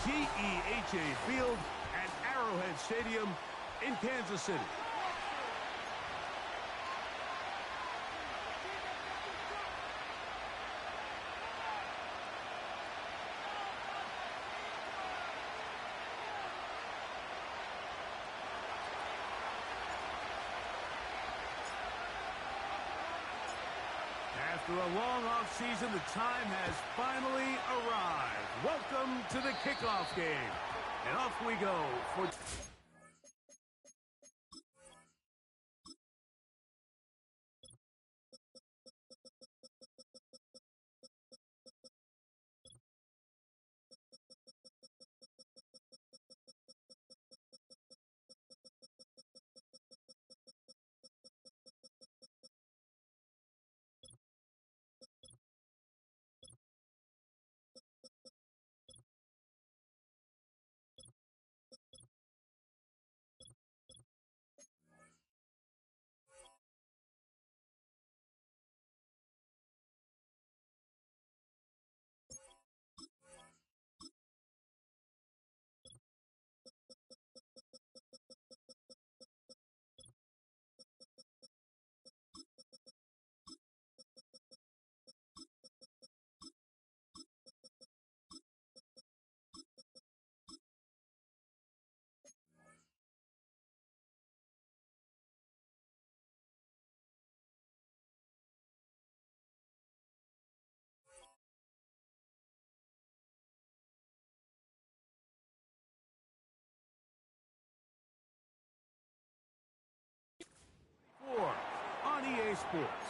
GEHA Field at Arrowhead Stadium in Kansas City. After a long offseason, the time has finally arrived. Welcome to the kickoff game. And off we go for... on EA Sports.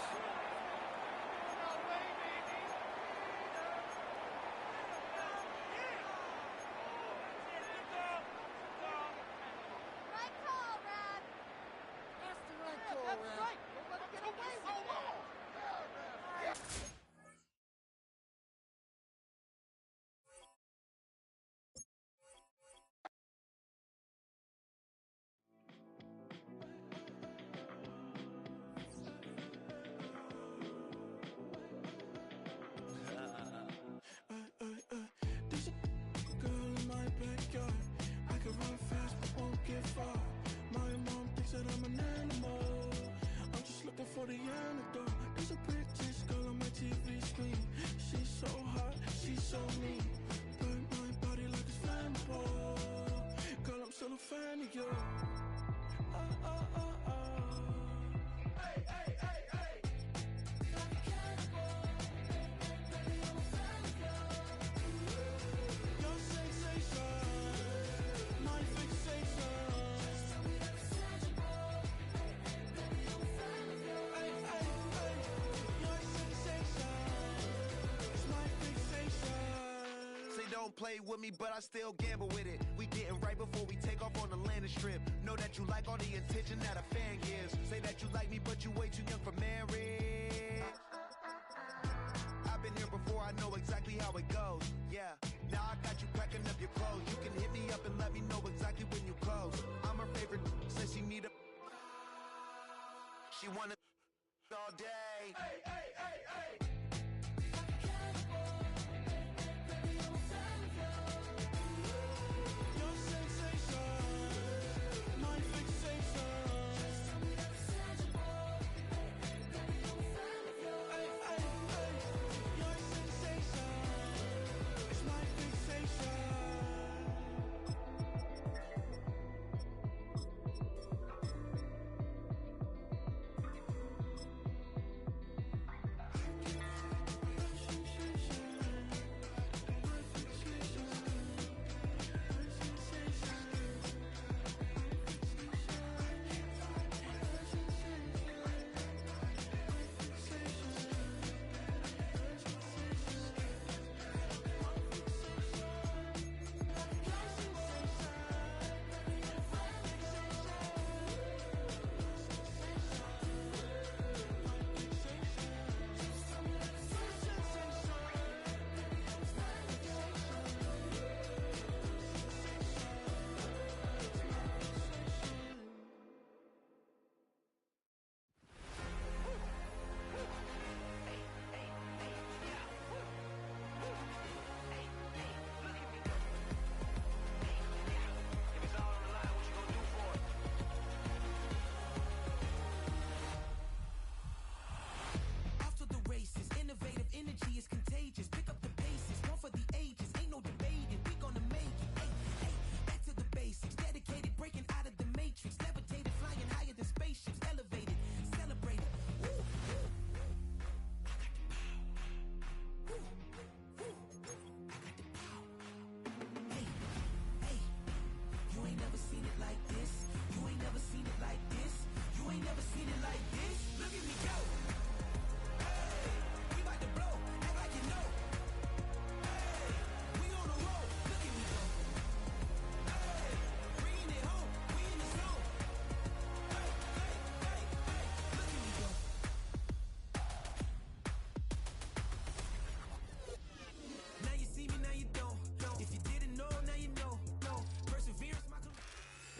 For the antidote, there's a pretty girl on my TV screen. She's so hot, she's so mean. Burn my body like it's flammable. Girl, I'm still a fan of you. Hey, hey, hey, hey. Like a cannibal. Baby, I'm a fan of you. Your sensation, my fixation. Don't play with me, but I still gamble with it. We getting right before we take off on the landing strip. Know that you like all the attention that a fan gives. Say that you like me, but you way too young for marriage. I've been here before, I know exactly how it goes. Yeah, now I got you packing up your clothes. You can hit me up and let me know exactly when you close. I'm her favorite since she need a... She wanna all day. Hey, hey, hey, hey.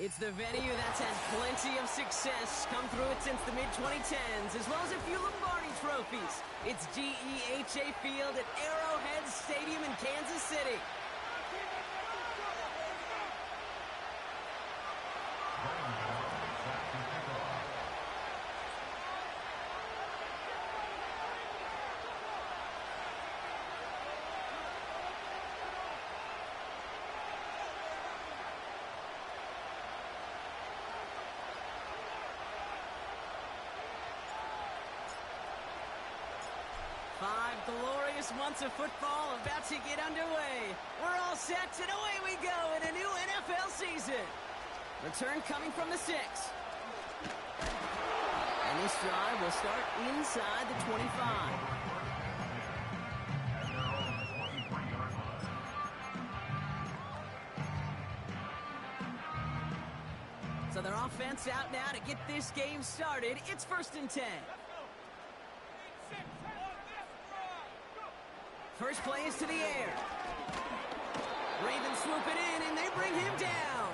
It's the venue that's had plenty of success, come through it since the mid-2010s, as well as a few Lombardi trophies. It's GEHA Field at Arrowhead Stadium in Kansas City. Five glorious months of football about to get underway. We're all set, and away we go in a new NFL season. Return coming from the 6. And this drive will start inside the 25. So their offense out now to get this game started. It's 1st and 10. First play is to the air. Ravens swoop it in, and they bring him down.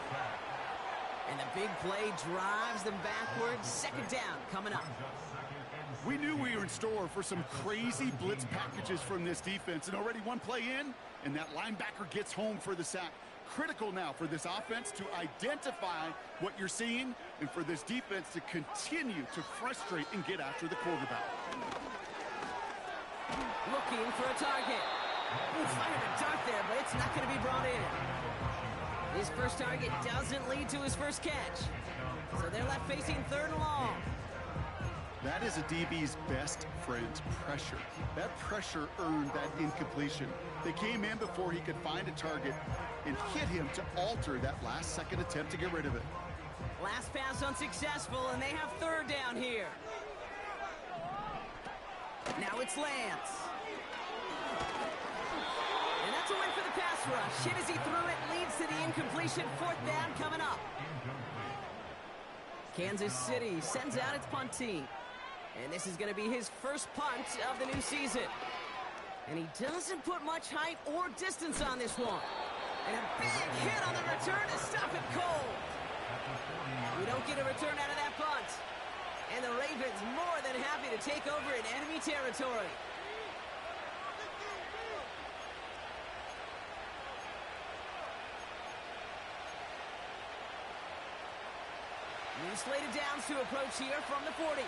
And the big play drives them backwards. 2nd down coming up. We knew we were in store for some crazy blitz packages from this defense, and already one play in, and that linebacker gets home for the sack. Critical now for this offense to identify what you're seeing, and for this defense to continue to frustrate and get after the quarterback. Looking for a target. He fired a dart there, but it's not going to be brought in. His first target doesn't lead to his first catch. So they're left facing 3rd and long. That is a DB's best friend, pressure. That pressure earned that incompletion. They came in before he could find a target and hit him to alter that last-second attempt to get rid of it. Last pass unsuccessful, and they have 3rd down here. Now it's Lance. And that's a win for the pass rush. Hit as he threw it, leads to the incompletion. 4th down coming up. Kansas City sends out its punt team. And this is going to be his first punt of the new season. And he doesn't put much height or distance on this one. And a big hit on the return to stop it cold. We don't get a return out of that punt. And the Ravens more than happy to take over in enemy territory. New slated downs to approach here from the 40.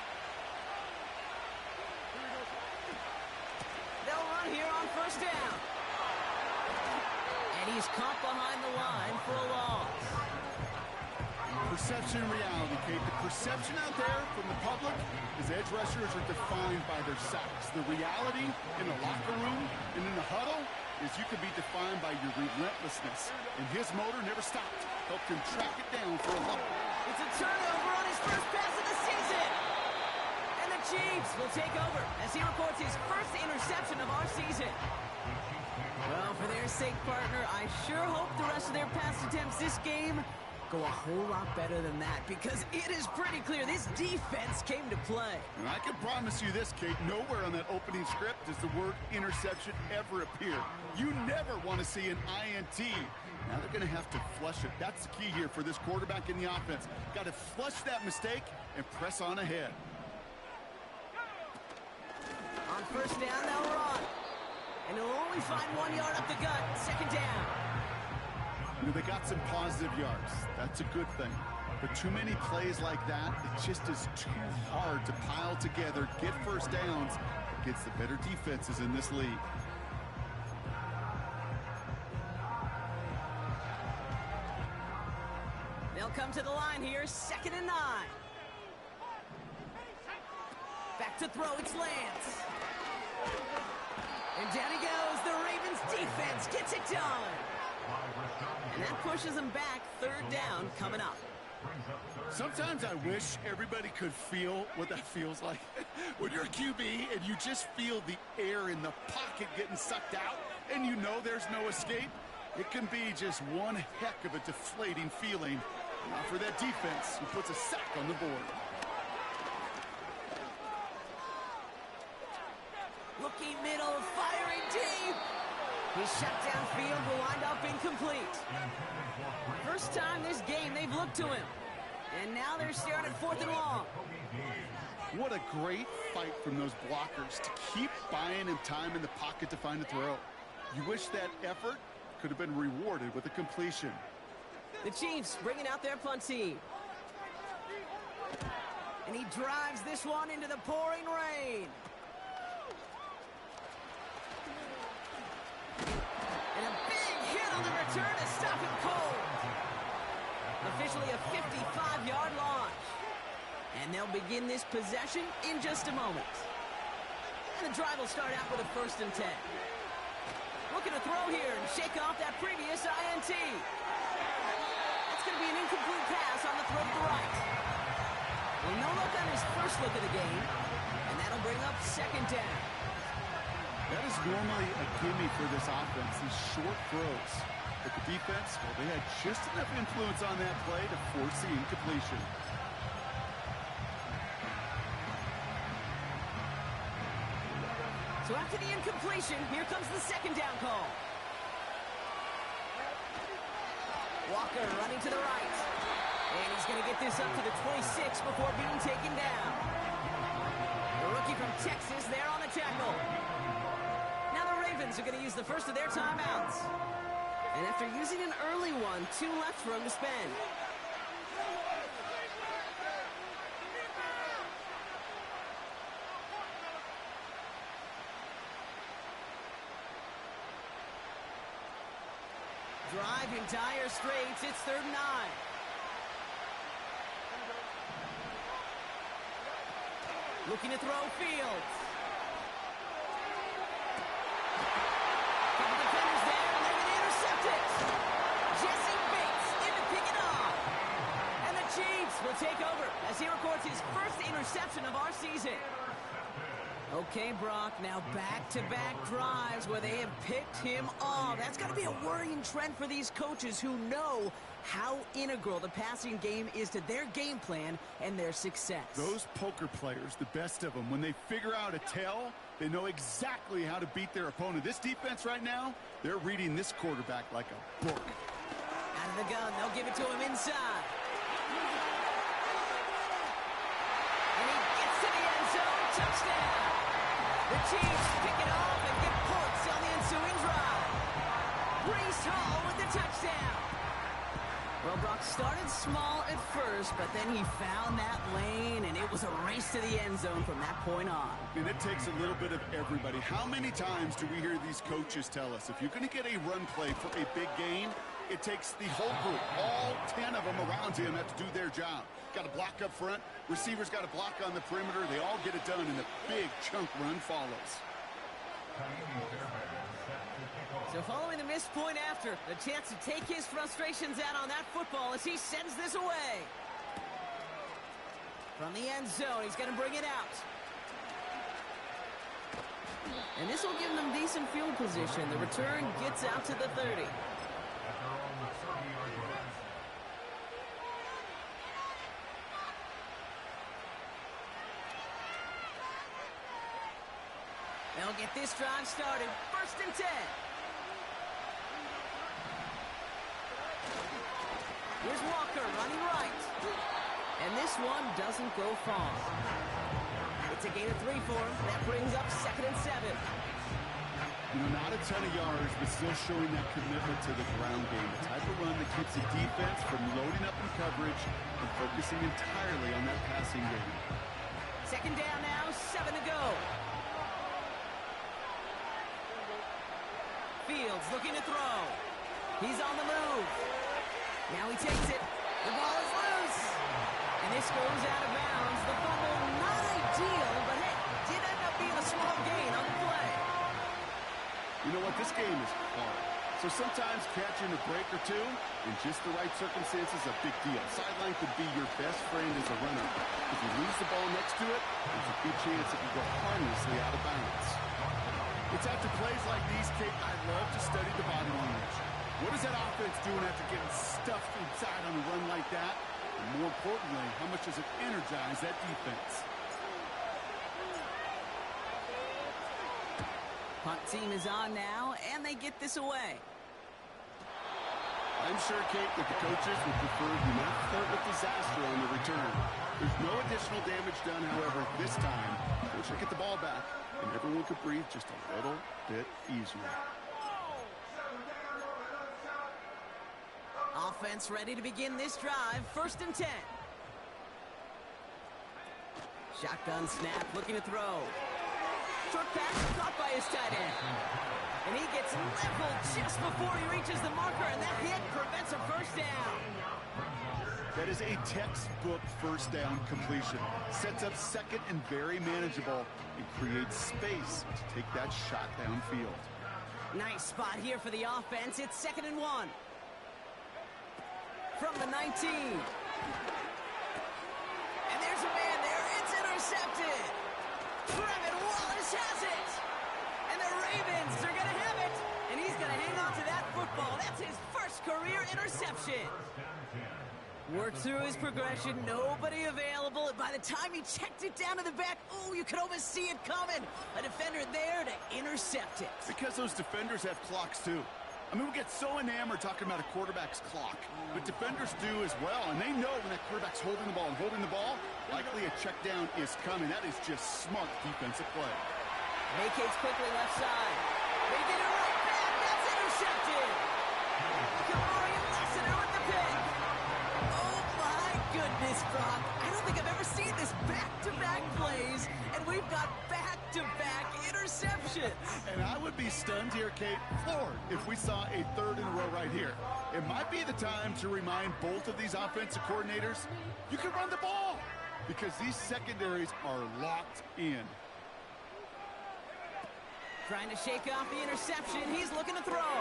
They'll run here on 1st down. And he's caught behind the line for a loss. Perception and reality, Kate. The perception out there from the public is edge rushers are defined by their sacks. The reality in the locker room and in the huddle is you can be defined by your relentlessness. And his motor never stopped. Helped him track it down for a loss. It's a turnover on his first pass of the season. And the Chiefs will take over as he reports his first interception of our season. Well, for their sake, partner, I sure hope the rest of their pass attempts this game go a whole lot better than that, because it is pretty clear this defense came to play. And I can promise you this, Kate, nowhere on that opening script does the word interception ever appear. You never want to see an INT. Now they're going to have to flush it. That's the key here for this quarterback in the offense. Got to flush that mistake and press on ahead. On 1st down, they'll run. And he'll only find 1 yard up the gut. 2nd down. You know, they got some positive yards. That's a good thing. But too many plays like that, it just is too hard to pile together, get first downs against the better defenses in this league. They'll come to the line here, 2nd and 9. Back to throw, it's Lance. And down he goes. The Ravens defense gets it done. And that pushes them back. 3rd down coming up. Sometimes I wish everybody could feel what that feels like. When you're a QB and you just feel the air in the pocket getting sucked out and you know there's no escape, it can be just one heck of a deflating feeling for that defense who puts a sack on the board. Looking middle, firing deep. His shot downfield will wind up incomplete. First time this game they've looked to him. And now they're staring at 4th and long. What a great fight from those blockers to keep buying him time in the pocket to find a throw. You wish that effort could have been rewarded with a completion. The Chiefs bringing out their punt team. And he drives this one into the pouring rain. And a big hit on the return to stop him cold. Officially a 55-yard launch. And they'll begin this possession in just a moment. And the drive will start out with a 1st and 10. Looking to throw here and shake off that previous INT. That's going to be an incomplete pass on the throw to the right. Well, no look on his first look of the game. And that'll bring up 2nd down. That is normally a gimme for this offense, these short throws. But the defense, well, they had just enough influence on that play to force the incompletion. So after the incompletion, here comes the 2nd down call. Walker running to the right. And he's going to get this up to the 26 before being taken down. The rookie from Texas there on the tackle. Now the Ravens are going to use the first of their timeouts. And after using an early one, 2 left for him to spend. Drive in dire straits. It's 3rd and 9. Looking to throw Fields. Couple defenders there, and they're going to intercept it. Jesse Bates in to pick it off. And the Chiefs will take over as he records his first interception of our season. Okay, Brock, now back-to-back drives where they have picked him off. That's got to be a worrying trend for these coaches who know how integral the passing game is to their game plan and their success. Those poker players, the best of them, when they figure out a tell, they know exactly how to beat their opponent. This defense right now, they're reading this quarterback like a book. Out of the gun, they'll give it to him inside. And he gets to the end zone. Touchdown. The Chiefs pick it off and get points on the ensuing drive. Breece Hall with the touchdown. Well, Brock started small at first, but then he found that lane, and it was a race to the end zone from that point on. And it takes a little bit of everybody. How many times do we hear these coaches tell us, if you're going to get a run play for a big gain, it takes the whole group, all 10 of them around him have to do their job. Got to block up front. Receivers got to block on the perimeter. They all get it done, and the big chunk run follows. So following the missed point after, the chance to take his frustrations out on that football as he sends this away. From the end zone, he's going to bring it out. And this will give them decent field position. The return gets out to the 30. They'll get this drive started. 1st and 10. Here's Walker running right. And this one doesn't go far. It's a gain of 3 for him. That brings up 2nd and 7. You know, not a ton of yards, but still showing that commitment to the ground game. The type of run that keeps the defense from loading up in coverage and focusing entirely on that passing game. 2nd down now, 7 to go. Fields looking to throw. He's on the move. Now he takes it. The ball is loose. And this goes out of bounds. The fumble, not ideal, but hey, did end up being a small gain on the play. You know what? This game is hard. So sometimes catching a break or two in just the right circumstances is a big deal. Sideline could be your best friend as a runner. If you lose the ball next to it, there's a good chance it can go harmlessly out of bounds. It's after plays like these, Kate, I love to study the body language. What is that offense doing after getting stuffed inside on a run like that? And more importantly, how much does it energize that defense? Punt team is on now, and they get this away. I'm sure, Kate, that the coaches would prefer you not flirt with disaster on the return. There's no additional damage done, however, this time. They should get the ball back, and everyone could breathe just a little bit easier. Offense ready to begin this drive. 1st and 10. Shotgun snap, looking to throw. Short pass caught by his tight end. And he gets leveled just before he reaches the marker, and that hit prevents a first down. That is a textbook first down completion. Sets up second and very manageable and creates space to take that shot downfield. Nice spot here for the offense. It's 2nd and 1. From the 19. And there's a man there. It's intercepted. Trevin Wallace has it. And the Ravens are going to have it. And he's going to hang on to that football. That's his first career interception. Worked through his progression. Nobody available. And by the time he checked it down to the back, oh, you could almost see it coming. A defender there to intercept it. Because those defenders have clocks, too. I mean, we get so enamored talking about a quarterback's clock, but defenders do as well, and they know when that quarterback's holding the ball and holding the ball, likely a check down is coming. That is just smart defensive play. Vacates quickly left side. They get it right back. That's intercepted. Kamari Lassiter with the pick. Oh, my goodness, Brock. I don't think I've ever seen this back-to-back plays, and we've got back-to-back interceptions. And I would be stunned here, Kate, floored, if we saw a 3rd in a row right here. It might be the time to remind both of these offensive coordinators, you can run the ball, because these secondaries are locked in. Trying to shake off the interception. He's looking to throw.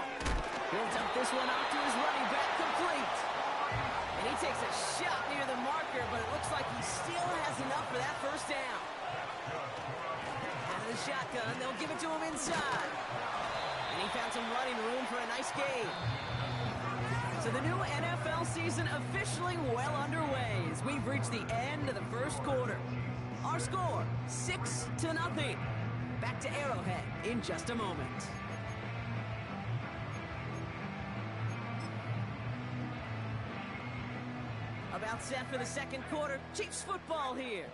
He'll dump this one off to his running back, complete. And he takes a shot near the marker, but it looks like he still has enough for that first down. Out of the shotgun, they'll give it to him inside. And he found some running room for a nice gain. So the new NFL season officially well underway as we've reached the end of the first quarter. Our score, 6-0. Back to Arrowhead in just a moment. About set for the second quarter. Chiefs football here.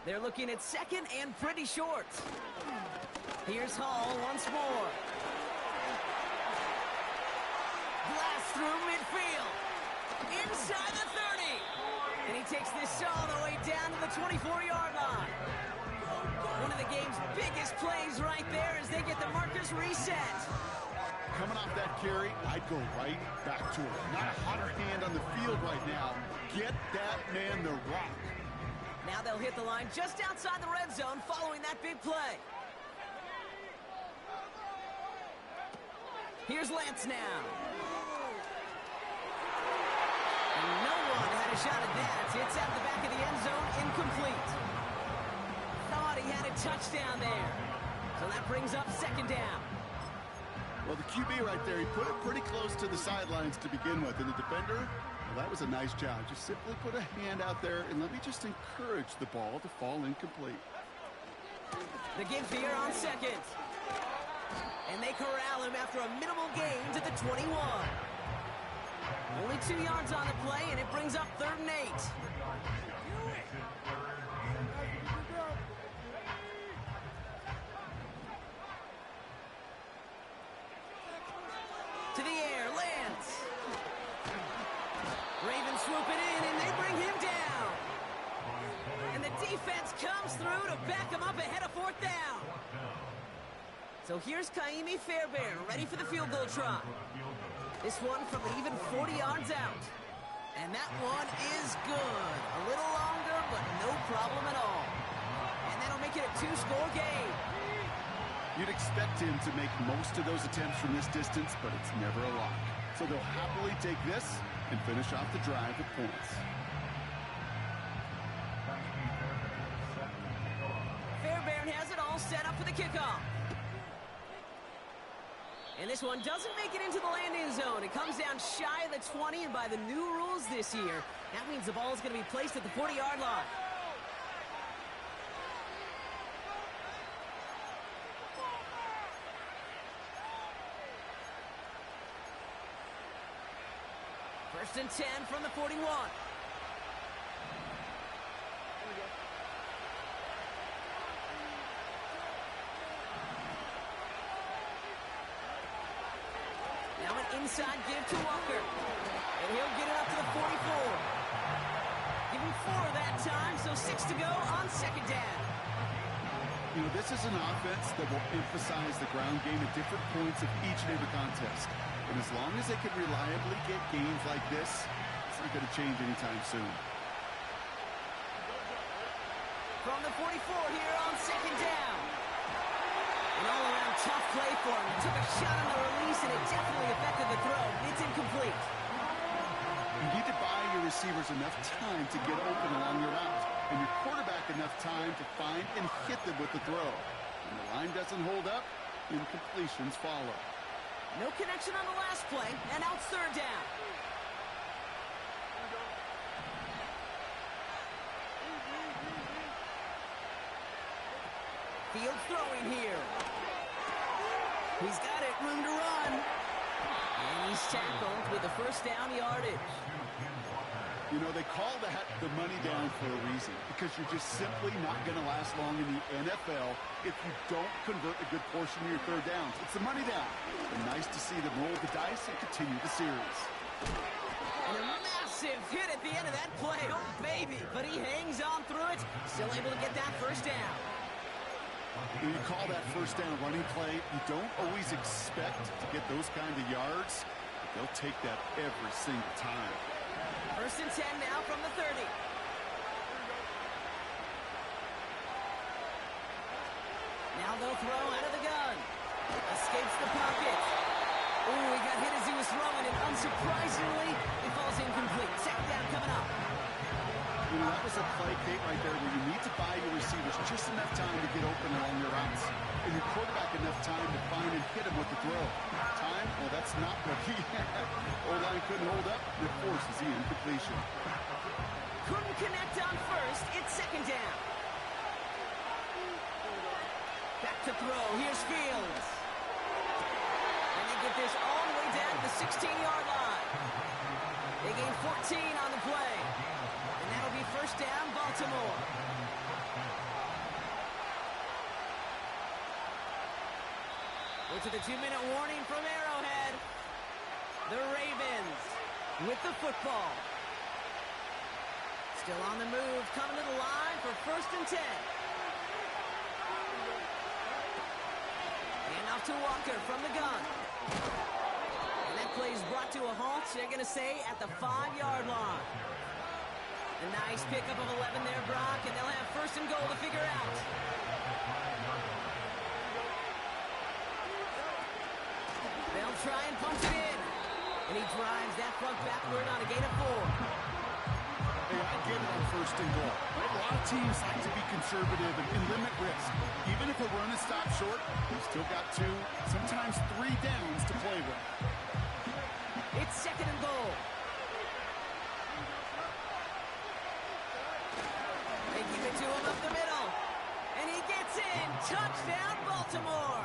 They're looking at second and pretty short. Here's Hall once more. Blast through midfield. Inside the 30. And he takes this all the way down to the 24-yard line. One of the game's biggest plays right there as they get the markers reset. Coming off that carry, I'd go right back to him. Not a hotter hand on the field right now. Get that man the rock. Now they'll hit the line just outside the red zone following that big play. Here's Lance now. And no one had a shot at that. It's at the back of the end zone, incomplete. Thought he had a touchdown there. So that brings up 2nd down. Well, the QB right there, he put it pretty close to the sidelines to begin with. And the defender, well, that was a nice job. Just simply put a hand out there and let me just encourage the ball to fall incomplete. The give here on 2nd. And they corral him after a minimal gain to the 21. Only 2 yards on the play, and it brings up 3rd and 8. To the air, Lance. Ravens swoop it in, and they bring him down. And the defense comes through to back him up ahead of 4th down. So here's Kaimi Fairbairn, ready for the field goal try. This one from even 40 yards out. And that one is good. A little longer, but no problem at all. And that'll make it a 2-score game. You'd expect him to make most of those attempts from this distance, but it's never a lock. So they'll happily take this and finish off the drive with points. Fairbairn has it all set up for the kickoff. And this one doesn't make it into the landing zone. It comes down shy of the 20, and by the new rules this year, that means the ball is going to be placed at the 40-yard line. First and 10 from the 41. Now an inside give to Walker. And he'll get it up to the 44. Give him 4 that time, so 6 to go on second down. You know, this is an offense that will emphasize the ground game at different points of each and every contest. And as long as they can reliably get gains like this, it's not going to change anytime soon. From the 44 here on second down. An all-around tough play for him. He took a shot on the release, and it definitely affected the throw. It's incomplete. You need to buy your receivers enough time to get open along your route, and your quarterback enough time to find and hit them with the throw. When the line doesn't hold up, incompletions follow. No connection on the last play, and now it's third down. Fields throwing here. He's got it, room to run. And he's tackled with the first down yardage. You know, they call that the money down for a reason, because you're just simply not going to last long in the NFL if you don't convert a good portion of your third downs. It's the money down. And nice to see them roll the dice and continue the series. And a massive hit at the end of that play. Oh, baby. But he hangs on through it. Still able to get that first down. When you call that first down running play, you don't always expect to get those kind of yards, but they'll take that every single time. First and 10 now from the 30. Now they'll throw out of the gun. Escapes the pocket. Ooh, he got hit as he was throwing, and unsurprisingly, it falls incomplete. Second down coming up. You know, that was a play, Kate, right there where you need to buy your receivers just enough time to get open along your routes, and your quarterback enough time to find and hit him with the throw. Time? Well, that's not what he had. O-line couldn't hold up, and it forces the incompletion. Couldn't connect on first. It's second down. Back to throw. Here's Fields. And they get this all the way down to the 16-yard line. They gain 14 on the play. And that'll be first down, Baltimore. Go to the 2-minute warning from Arrowhead. The Ravens with the football. Still on the move, coming to the line for first and 10. And off to Walker from the gun. And that play is brought to a halt, they're going to say, at the 5-yard line. A nice pickup of 11 there, Brock, and they'll have first and goal to figure out. They'll try and punch it in. And he drives that front backward on a gain of 4. Hey, I get it on first and goal. Right? A lot of teams like to be conservative and limit risk. Even if a run is stopped short, you've still got 2, sometimes 3 downs to play with. It's second and goal. They give it to him up the middle. And he gets in. Touchdown, Baltimore.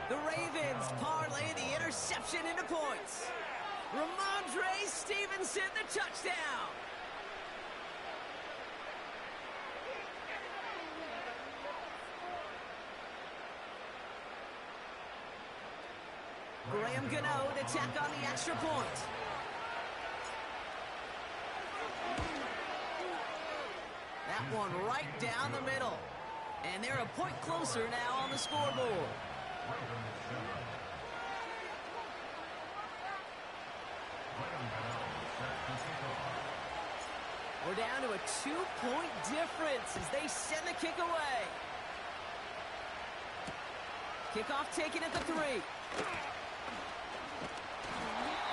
The Ravens parlay the interception into points. Ramondre Stevenson, the touchdown. Graham Gano to tack on the extra point. That one right down the middle. And they're a point closer now on the scoreboard. We're down to a 2-point difference as they send the kick away. Kickoff taken at the 3.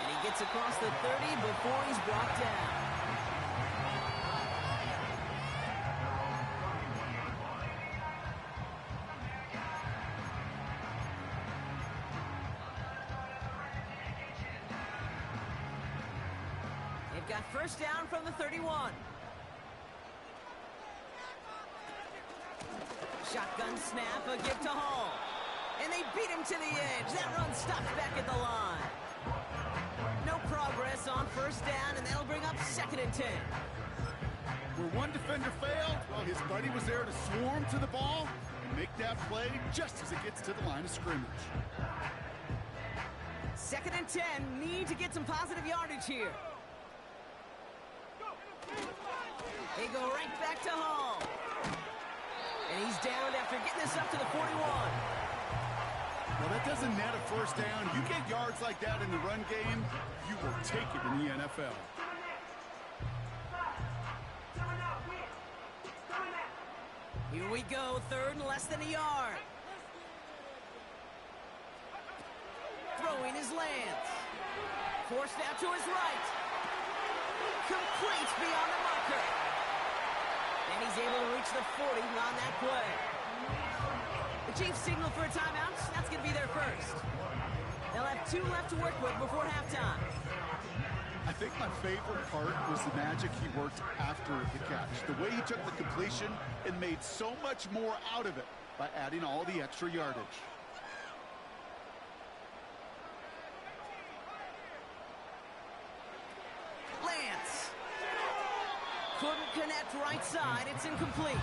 And he gets across the 30 before he's brought down. They've got first down from the 31. Shotgun snap, a give to Hall. And they beat him to the edge. That run stops back at the line. No progress pass on first down, and that'll bring up 2nd and 10. Where one defender failed, well, his buddy was there to swarm to the ball and make that play just as it gets to the line of scrimmage. 2nd and 10, need to get some positive yardage here. They go right back to Hall. And he's down after getting this up to the 41. Well, that doesn't net a first down. You get yards like that in the run game, you will take it in the NFL. Here we go, 3rd and less than a yard. Throwing his Lance. Forced out to his right. Complete beyond the marker. And he's able to reach the 40 on that play. The Chiefs signal for a timeout. That's going to be their first. They'll have 2 left to work with before halftime. I think my favorite part was the magic he worked after the catch. The way he took the completion and made so much more out of it by adding all the extra yardage. Lance. Couldn't connect right side. It's incomplete.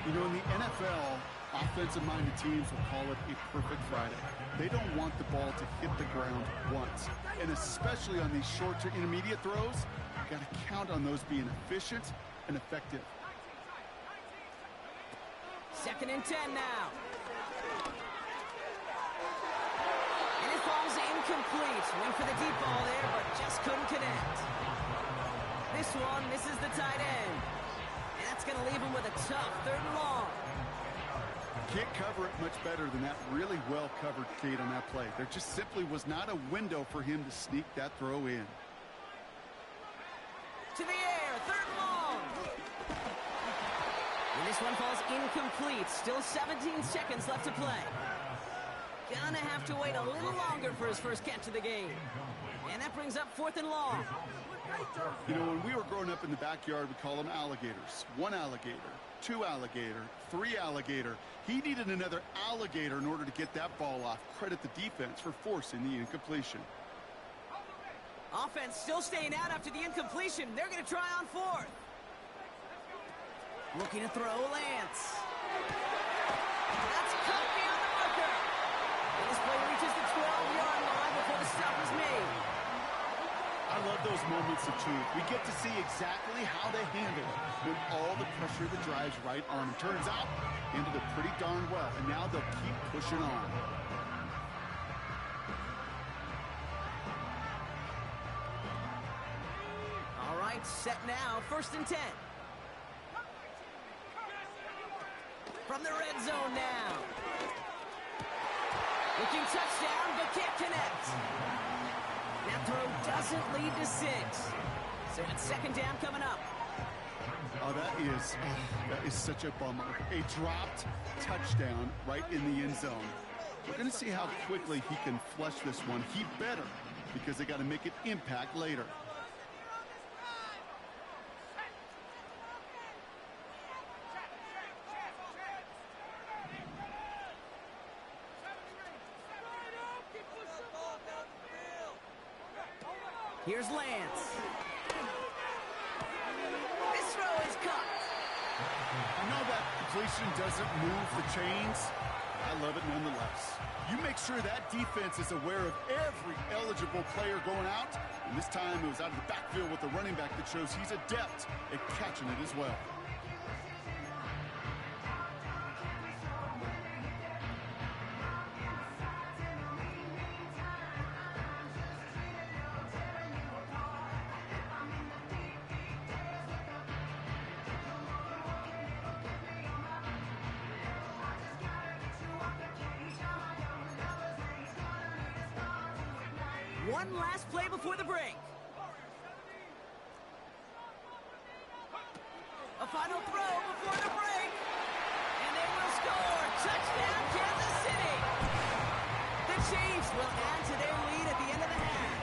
You know, in the NFL, offensive-minded teams will call it a perfect Friday. They don't want the ball to hit the ground once. And especially on these short to intermediate throws, you got to count on those being efficient and effective. 2nd and 10 now. And it falls incomplete. Went for the deep ball there, but just couldn't connect. This one misses the tight end. And that's going to leave him with a tough 3rd and long. Can't cover it much better than that really well-covered Cade on that play. There just simply was not a window for him to sneak that throw in. To the air, 3rd and long. And this one falls incomplete. Still 17 seconds left to play. Gonna have to wait a little longer for his first catch of the game. And that brings up 4th and long. You know, when we were growing up in the backyard, we call them alligators. 1 alligator, 2 alligator, 3 alligator. He needed another alligator in order to get that ball off. Credit the defense for forcing the incompletion. Offense still staying out after the incompletion. They're going to try on 4th. Looking to throw, Lance. That's cut beyond the marker. And this play reaches the 12-yard line before the stop is made. I love those moments of truth. We get to see exactly how they handle it when all the pressure that drives right on them. Turns out, handled it pretty darn well, and now they'll keep pushing on. All right, set now, 1st and 10. From the red zone now. Looking touchdown, but can't connect. That throw doesn't lead to 6. So it's 2nd down coming up. Oh, that is such a bummer. A dropped touchdown right in the end zone. We're going to see how quickly he can flush this one. He better, because they got to make it impact later. Here's Lance. This throw is caught. I know that completion doesn't move the chains. I love it nonetheless. You make sure that defense is aware of every eligible player going out. And this time it was out of the backfield with the running back that shows he's adept at catching it as well. One last play before the break. A final throw before the break. And they will score. Touchdown, Kansas City. The Chiefs will add to their lead at the end of the half.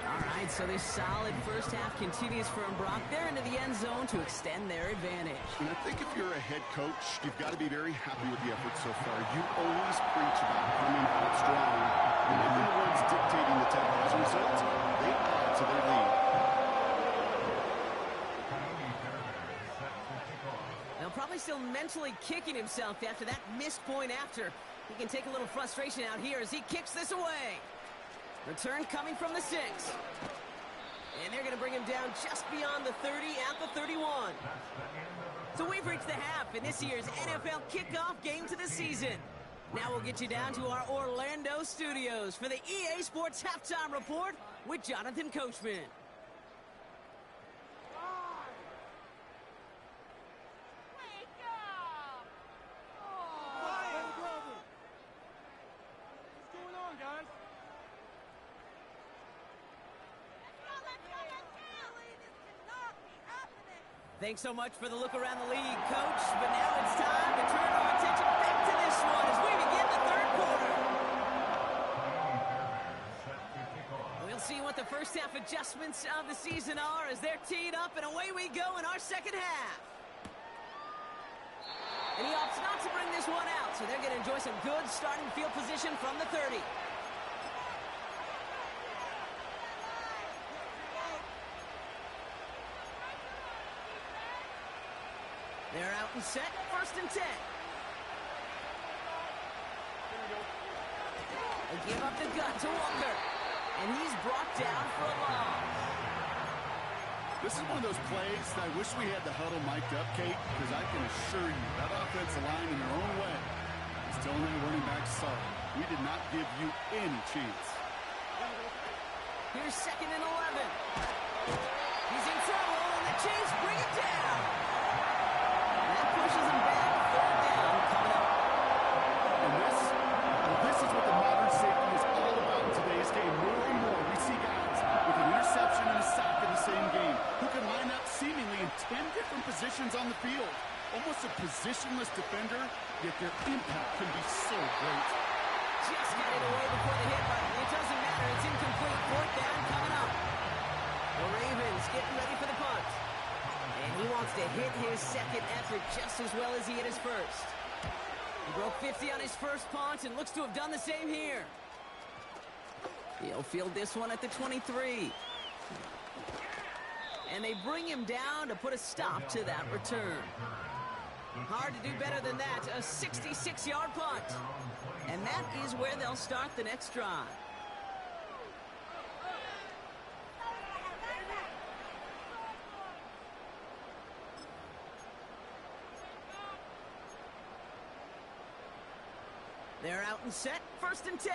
All right, so this solid first half continues from Brock. They're into the end zone to extend their advantage. And I think if you're a head coach, you've got to be very happy with the effort so far. You always preach about coming out strong. And they've been the ones dictating the tempo. As a result, they add to their lead. Now probably still mentally kicking himself after that missed point after. He can take a little frustration out here as he kicks this away. Return coming from the 6. And they're going to bring him down just beyond the 30 at the 31. So we've reached the half in this year's NFL kickoff game to the season. Now we'll get you down to our Orlando studios for the EA Sports Halftime Report with Jonathan Coachman. Thanks so much for the look around the league, Coach. But now it's time to turn our attention back to this one as we begin the third quarter. We'll see what the first half adjustments of the season are as they're teed up, and away we go in our second half. And he opts not to bring this one out, so they're going to enjoy some good starting field position from the 30. They're out and set, 1st and 10. They give up the gut to Walker, and he's brought down for a loss. This is one of those plays that I wish we had the huddle mic'd up, Kate, because I can assure you that offensive line in their own way is telling their running back, sorry, we did not give you any chance. Here's 2nd and 11. He's in trouble, and the Chiefs bring it down. Pushes him back, 3rd down, coming up. And this is what the modern safety is all about in today's game. More and more, we see guys with an interception and a sack in the same game who can line up seemingly in 10 different positions on the field. Almost a positionless defender, yet their impact can be so great. Just got it away before the hit button. It doesn't matter. It's incomplete. 4th down, coming up. The Ravens getting ready for the punt. And he wants to hit his second effort just as well as he hit his first. He broke 50 on his first punt and looks to have done the same here. He'll field this one at the 23. And they bring him down to put a stop to that return. Hard to do better than that. A 66-yard punt. And that is where they'll start the next drive. They're out and set, 1st and 10.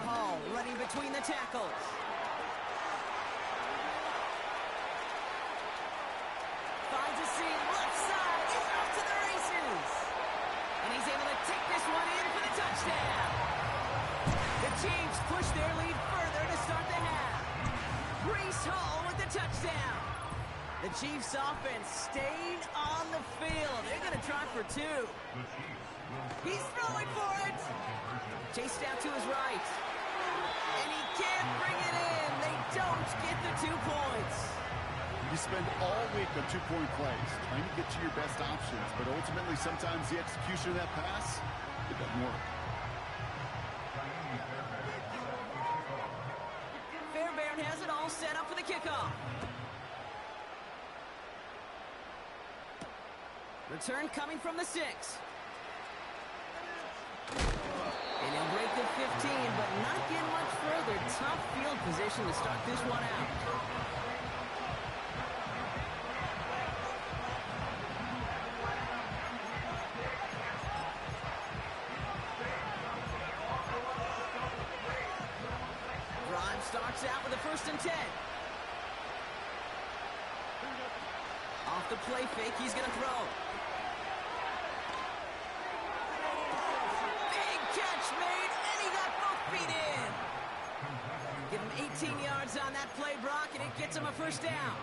Hall running between the tackles. Finds a seam, left side, he's off to the races. And he's able to take this one in for the touchdown. The Chiefs push their lead further to start the half. Breece Hall with the touchdown. The Chiefs offense staying on the field. They're going to try for 2. He's throwing for it. Chased out to his right. And he can't bring it in. They don't get the 2 points. You spend all week on 2-point plays, trying to get to your best options, but ultimately sometimes the execution of that pass, it doesn't work. Fairbairn has it all set up for the kickoff. Return coming from the 6. And he'll break the 15, but not get much further. Tough field position to start this one out. Drive starts out with a 1st and 10. Off the play fake, he's going to throw. Made, and he got both feet in. Give him 18 yards on that play, Brock, and it gets him a 1st down.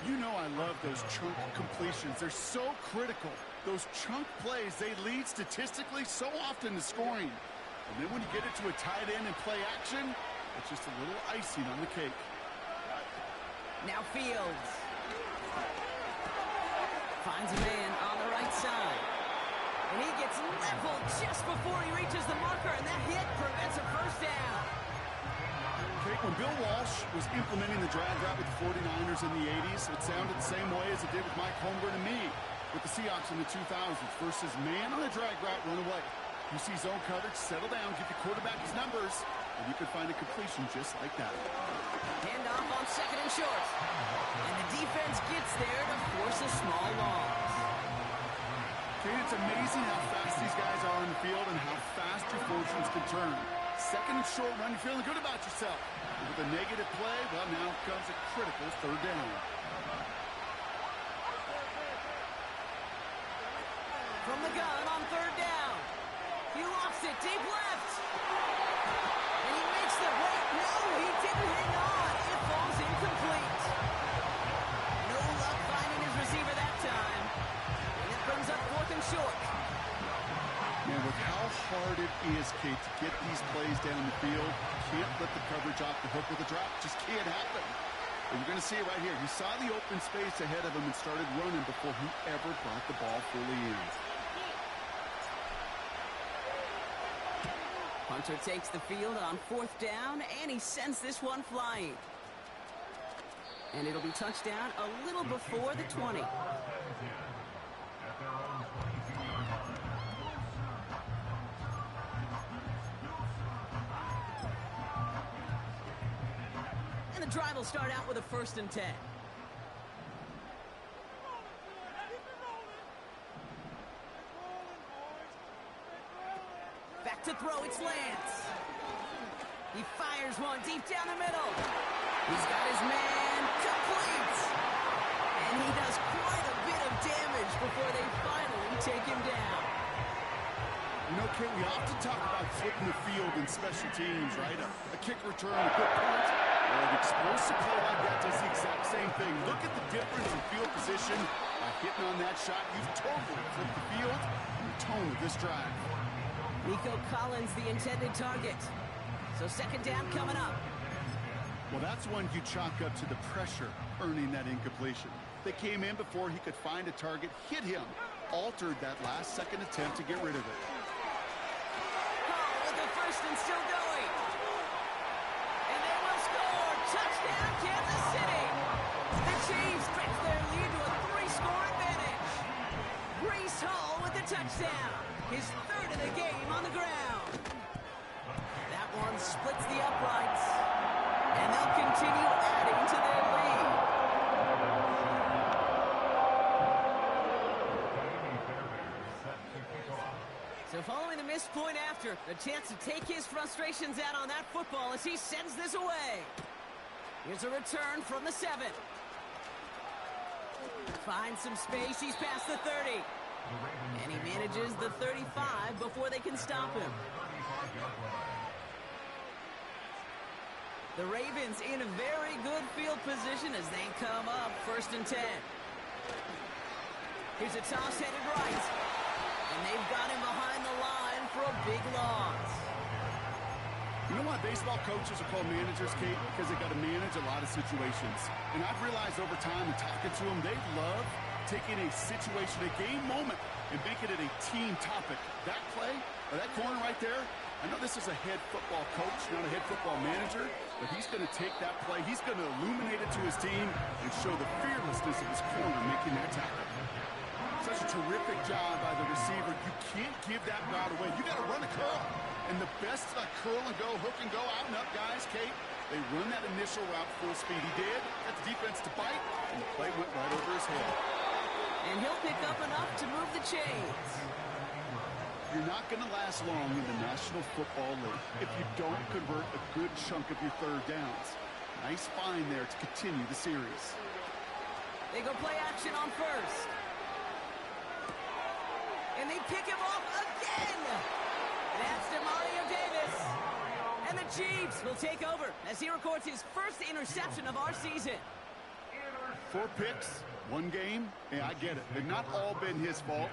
You know I love those chunk completions. They're so critical. Those chunk plays, they lead statistically so often to scoring. And then when you get it to a tight end and play action, it's just a little icing on the cake. Now Fields. Finds a man on the right side. And he gets leveled just before he reaches the marker, and that hit prevents a first down. Okay, when Bill Walsh was implementing the drag route with the 49ers in the 80s, it sounded the same way as it did with Mike Holmgren and me with the Seahawks in the 2000s. Versus man on a drag route, run away. You see zone coverage, settle down, give your quarterback his numbers, and you could find a completion just like that. Handoff on second and short. And the defense gets there to force a small loss. Okay, it's amazing how fast these guys are on the field and how fast your fortunes can turn. Second and short run, you're feeling good about yourself. But with a negative play, well, now comes a critical third down. From the gun on third down. He lofts it deep left. And he makes the wait. No, he didn't hang on. It falls incomplete. No luck finding his receiver that time. And it brings up fourth and short. Man, with how hard it is, Kate, to get these plays down the field, can't let the coverage off the hook with a drop. Just can't happen. And you're going to see it right here. He saw the open space ahead of him and started running before he ever brought the ball fully in. Hunter takes the field on fourth down, and he sends this one flying. And it'll be touchdown a little before the 20. And the drive will start out with a 1st and 10. Back to throw, it's Lance. He fires one deep down the middle. He's got his man complete. And he does quite a bit of damage before they finally take him down. You know, Kate, we often talk about flipping the field in special teams, right? A kick return, a good punt. Well, an explosive play like that does the exact same thing. Look at the difference in field position. By hitting on that shot, you've totally flipped the field and the tone of this drive. Nico Collins, the intended target. So second down coming up. Well, that's one you chalk up to the pressure earning that incompletion. They came in before he could find a target, hit him, altered that last second attempt to get rid of it. Oh, with the first and still going. And they will score. Touchdown, Kansas City. The Chiefs stretch their lead to a 3-score advantage. Breece Hall with the touchdown. His third of the game on the ground. That one splits the uprights. And they'll continue adding to their lead. So following the missed point after, a chance to take his frustrations out on that football as he sends this away. Here's a return from the 7. Finds some space, he's past the 30. And he manages the 35 before they can stop him. The Ravens in a very good field position as they come up 1st and 10. Here's a toss headed right. And they've got him behind the line for a big loss. You know why baseball coaches are called managers, Kate? Because they got to manage a lot of situations. And I've realized over time and talking to them, they love taking a situation, a game moment, and making it a team topic. That play, or that corner right there, I know this is a head football coach, not a head football manager, but he's going to take that play, he's going to illuminate it to his team and show the fearlessness of his corner making that tackle. Such a terrific job by the receiver. You can't give that route away. You got to run a curl. And the best curl and go, hook and go, out and up guys, Kate, they run that initial route full speed. He did. Got the defense to bite, and the play went right over his head. And he'll pick up enough to move the chains. You're not going to last long in the National Football League if you don't convert a good chunk of your third downs. Nice find there to continue the series. They go play action on first. And they pick him off again. That's Demario Davis. And the Chiefs will take over as he records his first interception of our season. 4 picks, 1 game. Yeah, I get it. They've not all been his fault,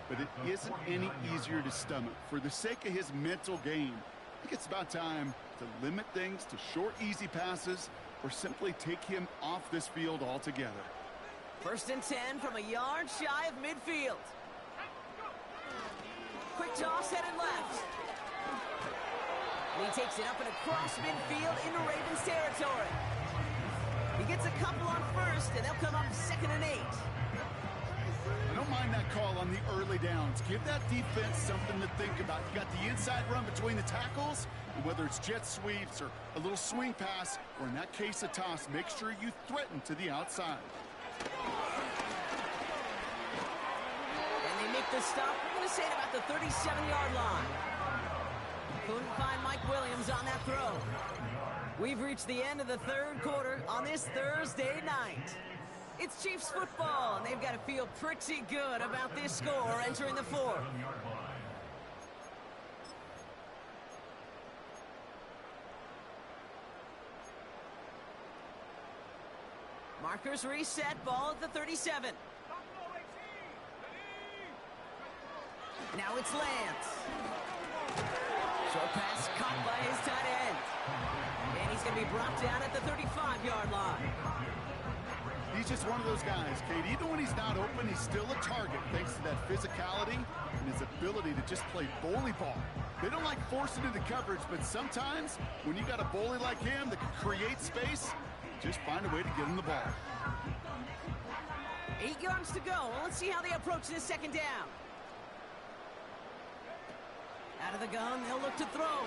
but it isn't any easier to stomach. For the sake of his mental game, I think it's about time to limit things to short, easy passes or simply take him off this field altogether. 1st and 10 from a yard shy of midfield. Quick toss headed left. And he takes it up and across midfield into Ravens territory. He gets a couple on first, and they'll come up 2nd and 8. I don't mind that call on the early downs. Give that defense something to think about. You got the inside run between the tackles, and whether it's jet sweeps or a little swing pass, or in that case a toss, make sure you threaten to the outside. And they make the stop, we're going to say, at about the 37-yard line. Couldn't find Mike Williams on that throw. We've reached the end of the 3rd quarter on this Thursday night. It's Chiefs football, and they've got to feel pretty good about this score entering the 4th. Markers reset, ball at the 37. Now it's Lance. Short pass caught by his tight end. And he's going to be brought down at the 35-yard line. He's just one of those guys, Kate. Even when he's not open, he's still a target thanks to that physicality and his ability to just play bully ball. They don't like forcing into coverage, but sometimes when you got a bully like him that can create space, just find a way to get him the ball. 8 yards to go. Well, let's see how they approach this 2nd down. Out of the gun, they'll look to throw.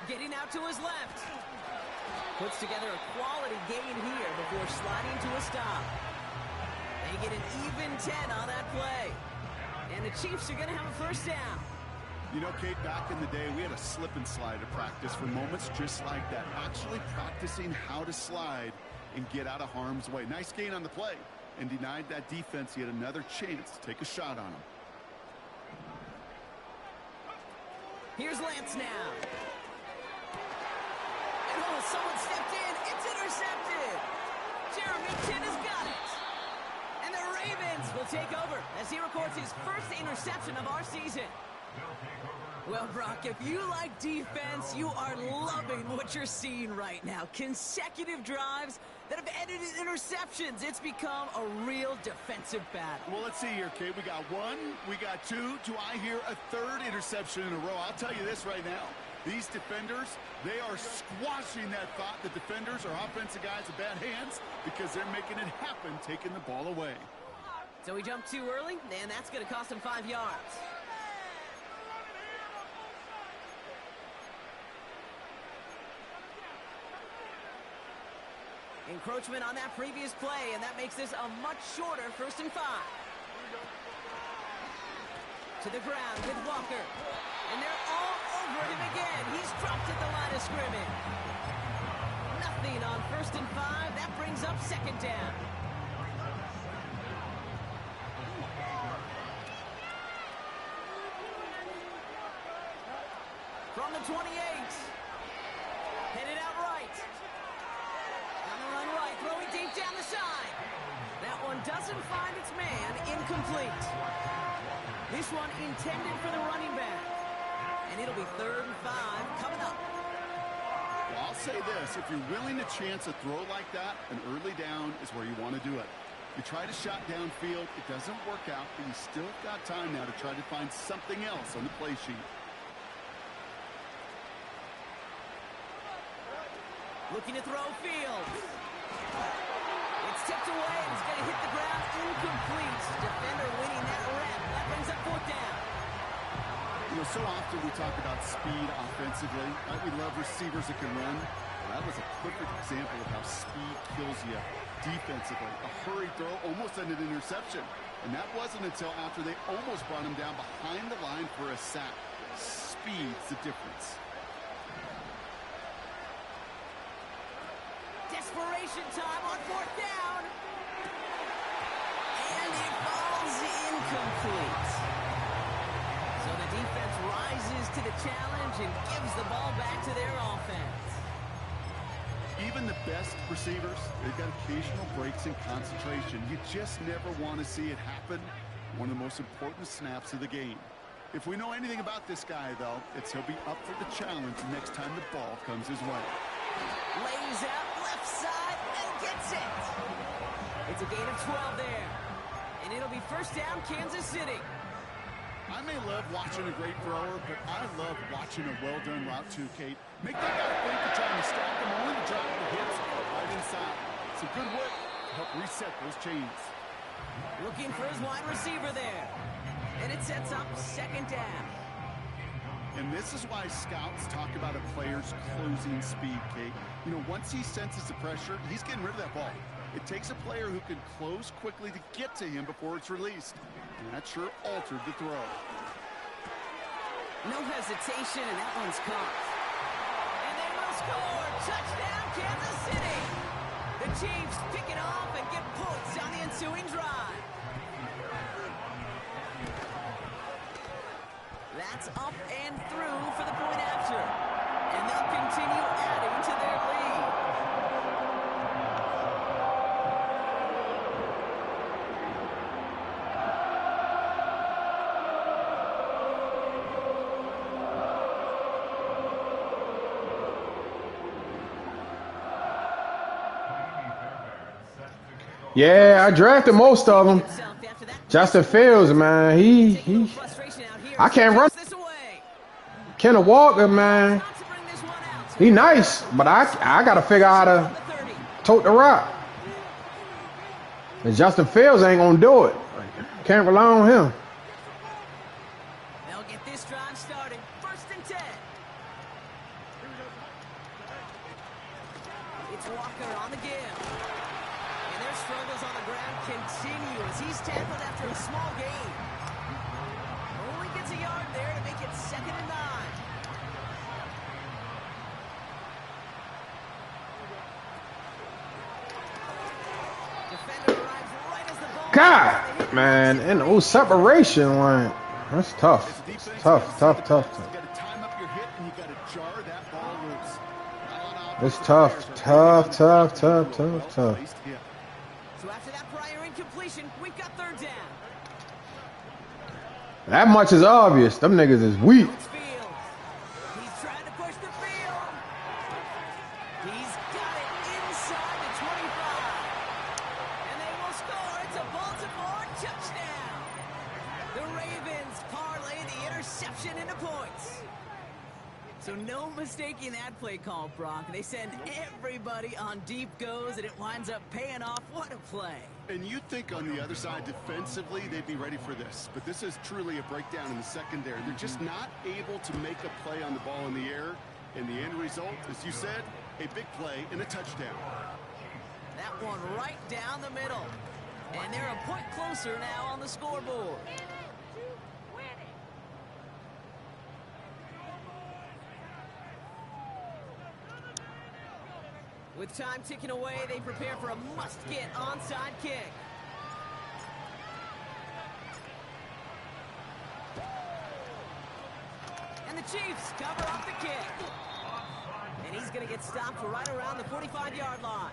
Getting out to his left. Puts together a quality gain here before sliding to a stop. They get an even 10 on that play. And the Chiefs are going to have a 1st down. You know, Kate, back in the day, we had a slip and slide at practice for moments just like that. Actually practicing how to slide and get out of harm's way. Nice gain on the play, and denied that defense yet another chance to take a shot on him. Here's Lance now. And oh, someone stepped in. It's intercepted. Jeremy Chinn has got it. And the Ravens will take over as he records his 1st interception of our season. Well, Brock, if you like defense, you are loving what you're seeing right now. Consecutive drives that have ended in interceptions. It's become a real defensive battle. Well, let's see here, Kate. We got 1, we got 2. Do I hear a 3rd interception in a row? I'll tell you this right now. These defenders, they are squashing that thought that defenders are offensive guys with bad hands because they're making it happen, taking the ball away. So he jumped too early, and that's going to cost him 5 yards. Encroachment on that previous play, and that makes this a much shorter 1st and 5. To the ground with Walker. And they're all over him again. He's dropped at the line of scrimmage. Nothing on 1st and 5. That brings up 2nd down. From the 28. Headed out right. On the run right, throwing deep down the side. That one doesn't find its man. Incomplete. This one intended for the running back. And it'll be 3rd and 5 coming up. Well, I'll say this. If you're willing to chance a throw like that, an early down is where you want to do it. You try to shot downfield, it doesn't work out, but you still got time now to try to find something else on the play sheet. Looking to throw Fields. It's tipped away, and it's going to hit the ground incomplete. Defender winning that rep. That brings up 4th down. You know, so often we talk about speed offensively. Right? We love receivers that can run. Well, that was a perfect example of how speed kills you defensively. A hurried throw almost ended an interception. And that wasn't until after they almost brought him down behind the line for a sack. Speed's the difference. Desperation time on 4th down. And it falls incomplete. So the defense rises to the challenge and gives the ball back to their offense. Even the best receivers, they've got occasional breaks in concentration. You just never want to see it happen. One of the most important snaps of the game. If we know anything about this guy, though, it's he'll be up for the challenge next time the ball comes his way. Lays out left side and gets it. It's a gain of 12 there. And it'll be 1st down, Kansas City. I may love watching a great thrower, but I love watching a well-done route too, Kate. Make that guy think they're trying to stop him, only to drop the hits right inside. Some good work to help reset those chains. Looking for his wide receiver there. And it sets up second down. And this is why scouts talk about a player's closing speed, Kate. You know, once he senses the pressure, he's getting rid of that ball. It takes a player who can close quickly to get to him before it's released. And that sure altered the throw. No hesitation, and that one's caught. And they will score! Touchdown, Kansas City! The Chiefs pick it off and get points on the ensuing drive. That's up and through for the point after. And they'll continue adding to their lead. Yeah, I drafted most of them. Justin Fields, man, he I can't run. Kenneth Walker, man, he nice, but I gotta figure out how to tote the rock. And Justin Fields ain't gonna do it. Can't rely on him. They'll get this drive started. 1st and 10. It's Walker on the give. And their struggles on the ground continue as he's tackled after a small gain. Only gets a yard there to make it 2nd and 9. Defender arrives right as the ball. God, man, and oh, separation line. That's tough. It's tough. You got to time up your hit and you got to jar that ball loose. It's tough. So after that prior incompletion, we've got 3rd down. That much is obvious. Them niggas is weak. It's Fields. He's trying to push the field. He's got it inside the 25. And they will score. It's a Baltimore touchdown. The Ravens parlay the interception into points. So no mistaking that play call, Brock. They send everybody on deep goes, and it winds up paying off. What a play. And you'd think on the other side, defensively, they'd be ready for this. But this is truly a breakdown in the secondary. They're just not able to make a play on the ball in the air. And the end result, as you said, a big play and a touchdown. That one right down the middle. And they're a point closer now on the scoreboard. With time ticking away, they prepare for a must-get onside kick. And the Chiefs cover off the kick. And he's going to get stopped right around the 45-yard line.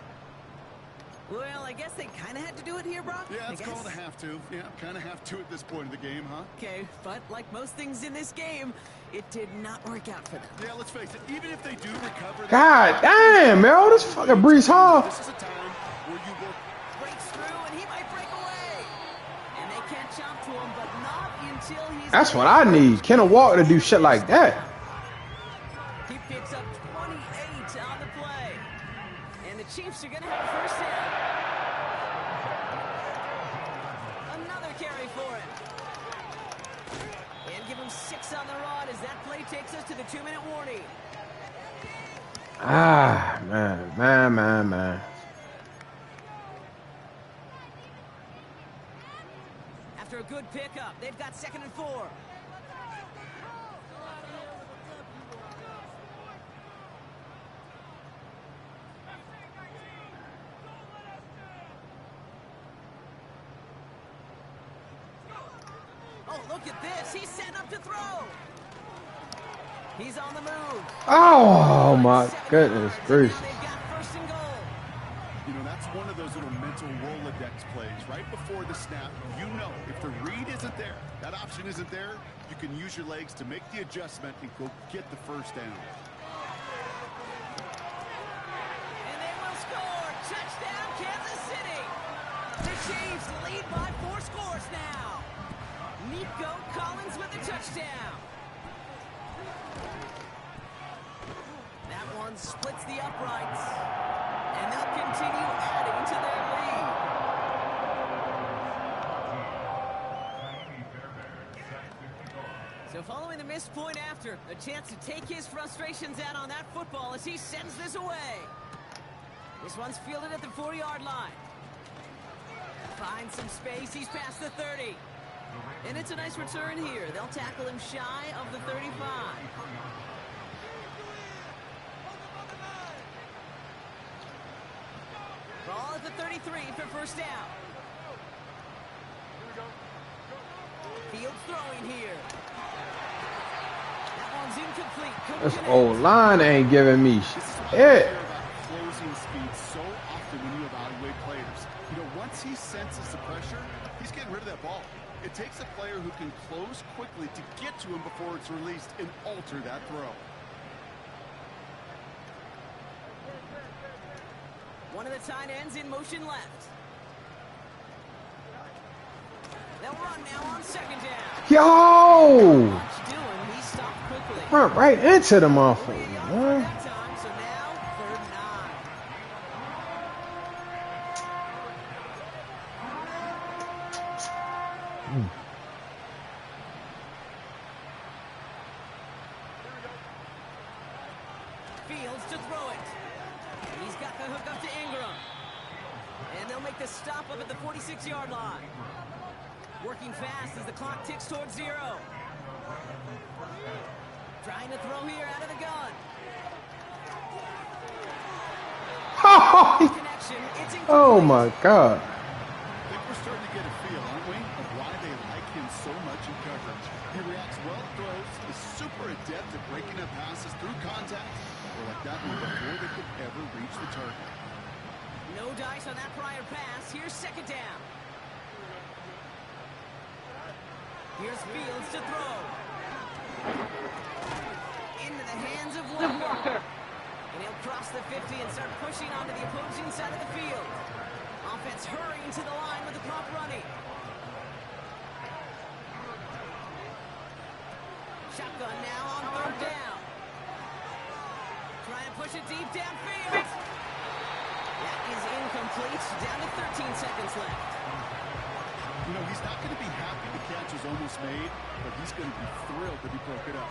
Well, I guess they kind of had to do it here, Brock. Yeah, it's called a have to. Yeah, kind of have to at this point of the game, huh? Okay, but like most things in this game, it did not work out for them. Yeah, let's face it. Even if they do recover... God damn, man. This fucking Breece Hall. This is a time where you work... Breaks through, and he might break away. And they can't jump to him, but not until he's... That's what I need. Kenneth Walker to do shit like that. He picks up 28 on the play. And the Chiefs are going to have a 1st down. Another carry for him. And give him 6 on the rod as that play takes us to the 2-minute warning. Ah, man. After a good pickup, they've got 2nd and 4. Oh, look at this. He's setting up to throw. He's on the move. Oh, my goodness gracious. They've got 1st and goal. You know, that's one of those little mental Rolodex plays. Right before the snap, you know if the read isn't there, that option isn't there, you can use your legs to make the adjustment and go get the 1st down. And they will score. Touchdown, Kansas City. The Chiefs lead by 4 scores now. Nico Collins with a touchdown. That one splits the uprights, and they'll continue adding to their lead. So following the missed point after, a chance to take his frustrations out on that football as he sends this away. This one's fielded at the 40-yard line. Finds some space, he's past the 30. And it's a nice return here. They'll tackle him shy of the 35. Ball at the 33 for first down. Fields throwing here. That one's incomplete. This old line ain't giving me shit. Closing speed so often when you evaluate players. You know, once he senses the pressure, he's getting rid of that ball. It takes a player who can close quickly to get to him before it's released and alter that throw. One of the tight ends in motion left. They'll run now on second down. Yo! What's doing? He stopped quickly. Run right into the motherfucker, man. That time, so now third and 9. Fields to throw it. He's got the hook up to Ingram. And they'll make the stop up at the 46-yard line. Working fast as the clock ticks towards 0. Trying to throw here out of the gun. Connection. It's Oh my God. I think we're starting to get a feel, aren't we, of why they like him so much in coverage. He reacts well to throws, is super adept at breaking up passes through contact, or like that one before they could ever reach the target. No dice on that prior pass. Here's second down. Here's Fields to throw. Into the hands of Walker. And he'll cross the 50 and start pushing onto the opposing side of the field. Offense hurrying to the line with the clock running. Shotgun now on third down. Trying to push it deep downfield. That is incomplete. Down to 13 seconds left. You know, he's not going to be happy the catch is almost made, but he's going to be thrilled that he broke it up.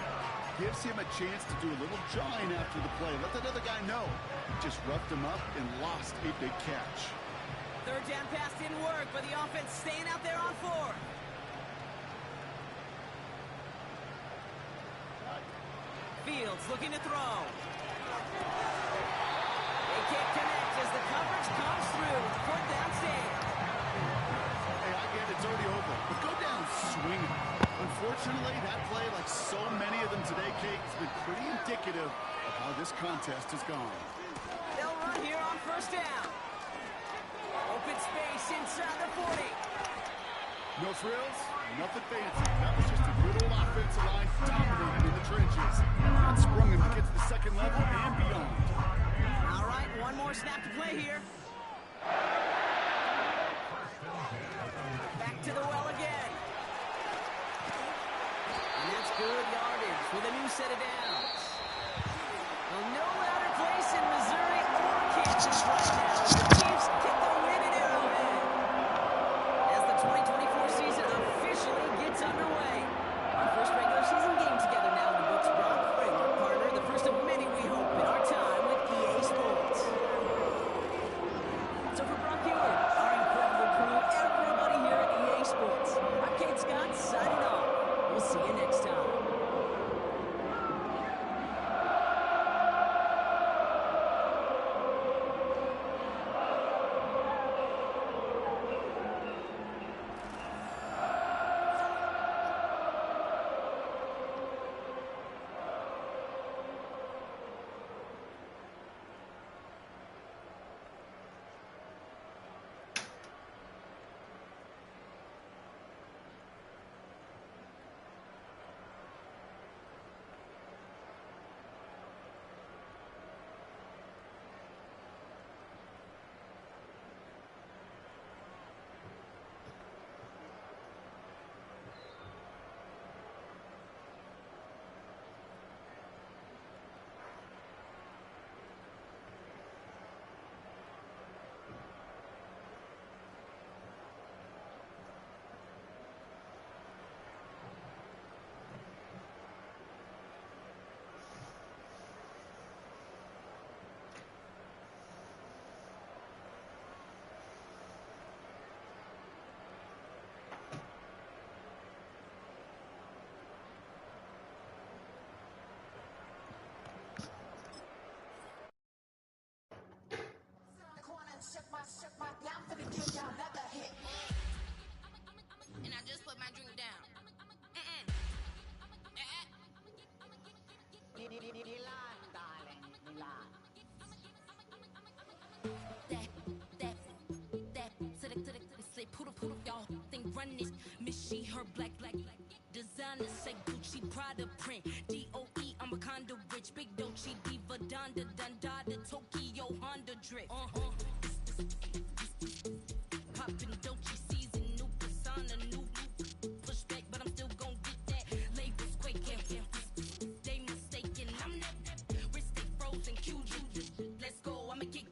Gives him a chance to do a little jawing after the play. Let that other guy know. He just roughed him up and lost a big catch. Third down pass didn't work, but the offense staying out there on 4th. Fields looking to throw. They can't connect as the coverage comes through. Fourth down stand. Hey, I get it, it's already over, but go down swinging. Unfortunately, that play, like so many of them today, Kate, has been pretty indicative of how this contest has gone. They'll run here on first down. Open space inside the 40. No frills, nothing fancy. That was just a good old offensive line dominating in the trenches. That sprung him to get to the second level and beyond. All right, one more snap to play here. Back to the well again. And that's good yardage with a new set of downs. Well, no louder place in Missouri or Kansas right now. The Chiefs get the win at Arrowhead. As the 2024 season officially gets underway. Our first regular season game together now in the books. Brock Kramer, partner, the first of many we hope in our time with EA Sports. So for Brock Ewart, our incredible crew, everybody here at EA Sports, I'm Kate Scott signing off. We'll see you next time. Milan, darling, Milan. That, say, put up, y'all think run this. Miss she, her black, designer, say Gucci, Prada print. DOE, I'm a condo rich, big Dolce, Diva, Donda, Dundada, Tokyo, Honda drip. Poppin' Dolce season, new persona, new pushback, but I'm still gon' get that. Labels quaking, they mistaken. I'm that wrist stay frozen, QG. Let's go, I'ma get.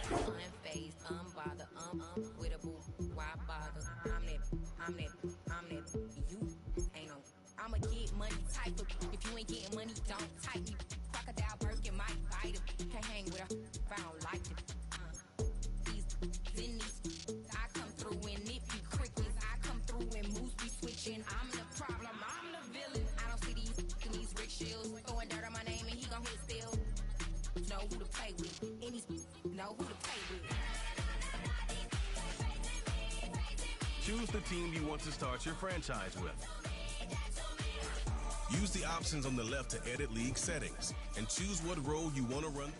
Unfazed, unbothered, with a boo, why bother? I'm that, you ain't no. I'm a get money type of, if you ain't getting money, don't type me. Crocodile Birkin might bite him, can't hang with her if I don't like it. These, I come through and it be crickets, I come through and moves be switching. I'm the problem, I'm the villain. I don't see these rickshaws, throwing dirt on my name and he gon' hit still. Know who to play with, and he's know who to play with. Choose the team you want to start your franchise with. Use the options on the left to edit league settings and choose what role you want to run.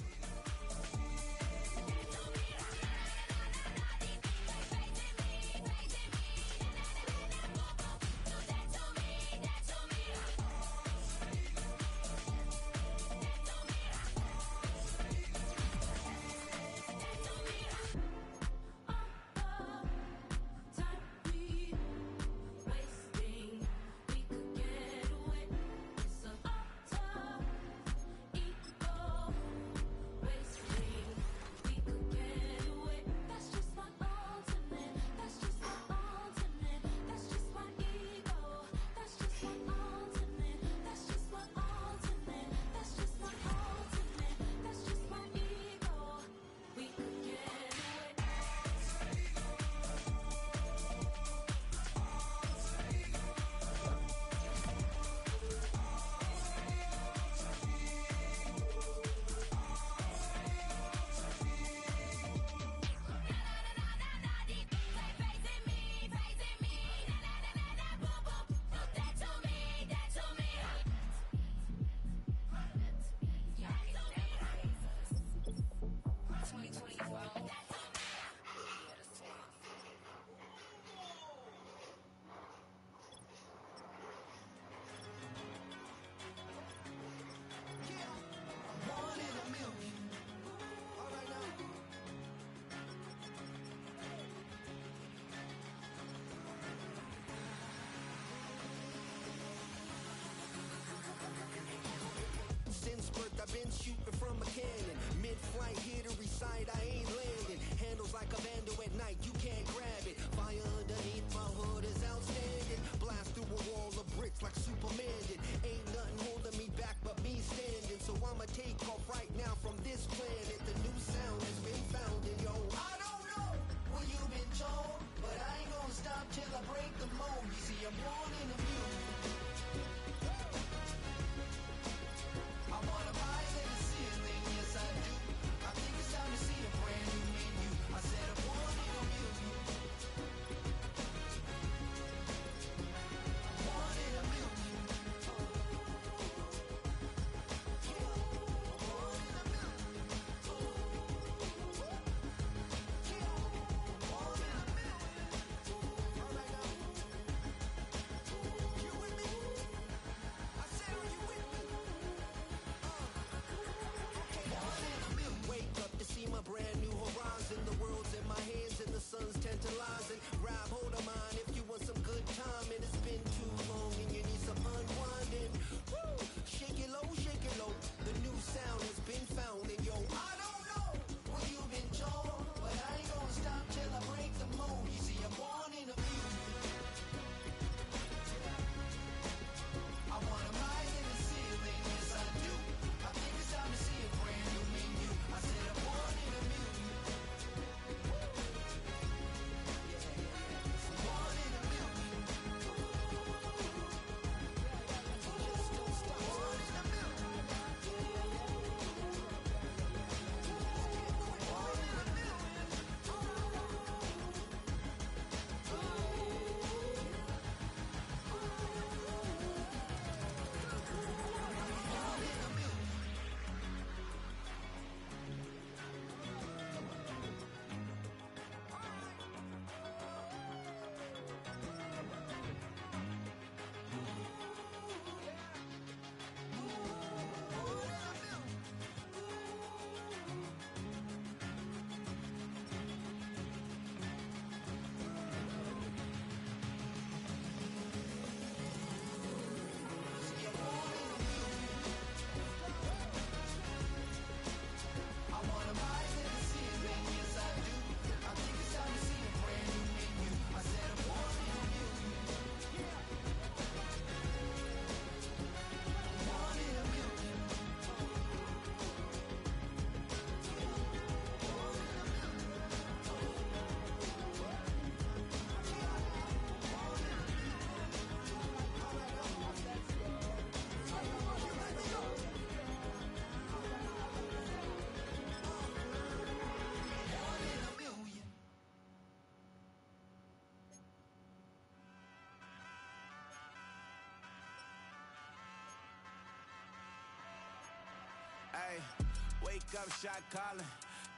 Hey, wake up, shot calling.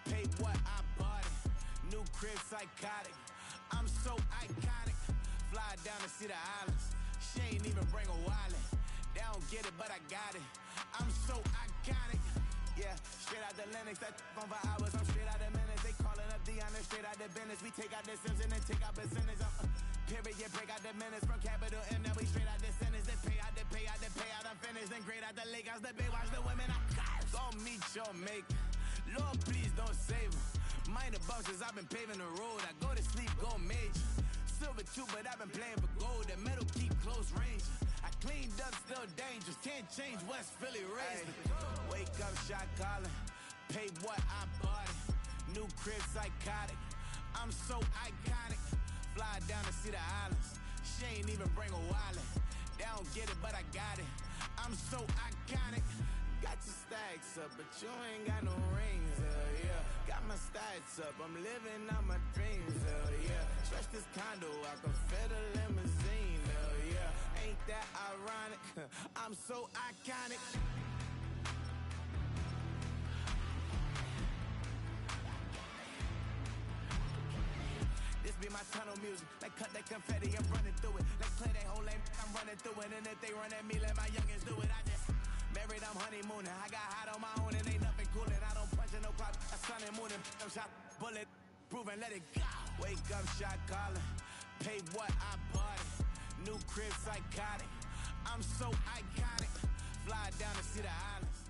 Pay what I bought it. New crib, psychotic. I'm so iconic. Fly down to see the islands. She ain't even bring a wallet. They don't get it, but I got it. I'm so iconic. Yeah, straight out the Lennox. That on for hours. I'm straight out the minutes. They calling up Dion and straight out the business. We take out the Sims and then take out percentage. Period, break out the minutes from capital M. Now we straight out the sentence. They pay out, they pay out, they pay out. I'm finished. Then grade out the lake house. The bay watch the women. I gon' meet your maker. Lord, please don't save them. Minor bumps as I've been paving the road. I go to sleep, go major. Silver too, but I've been playing for gold. The metal keep close range. I cleaned up, still dangerous. Can't change West Philly raised. Wake up, shot calling. Pay what I bought it. New crib, psychotic. I'm so iconic. Fly down to see the islands. She ain't even bring a wallet. They don't get it, but I got it. I'm so iconic. Got your stacks up, but you ain't got no rings, yeah. Got my stats up, I'm living out my dreams, yeah. Stretch this condo, I can fit a limousine, yeah. Ain't that ironic? I'm so iconic. This be my tunnel music. Like cut that confetti, I'm running through it. Like play that whole lane, I'm running through it. And if they run at me, let my youngins do it. I just married, I'm honeymooning. I got hot on my own and ain't nothing coolin'. I don't punch in no clock, a sun and moon and I'm shot bullet. Proven, let it go. Wake up, shot calling. Pay what I bought it. New crib, psychotic. I'm so iconic. Fly down to see the islands.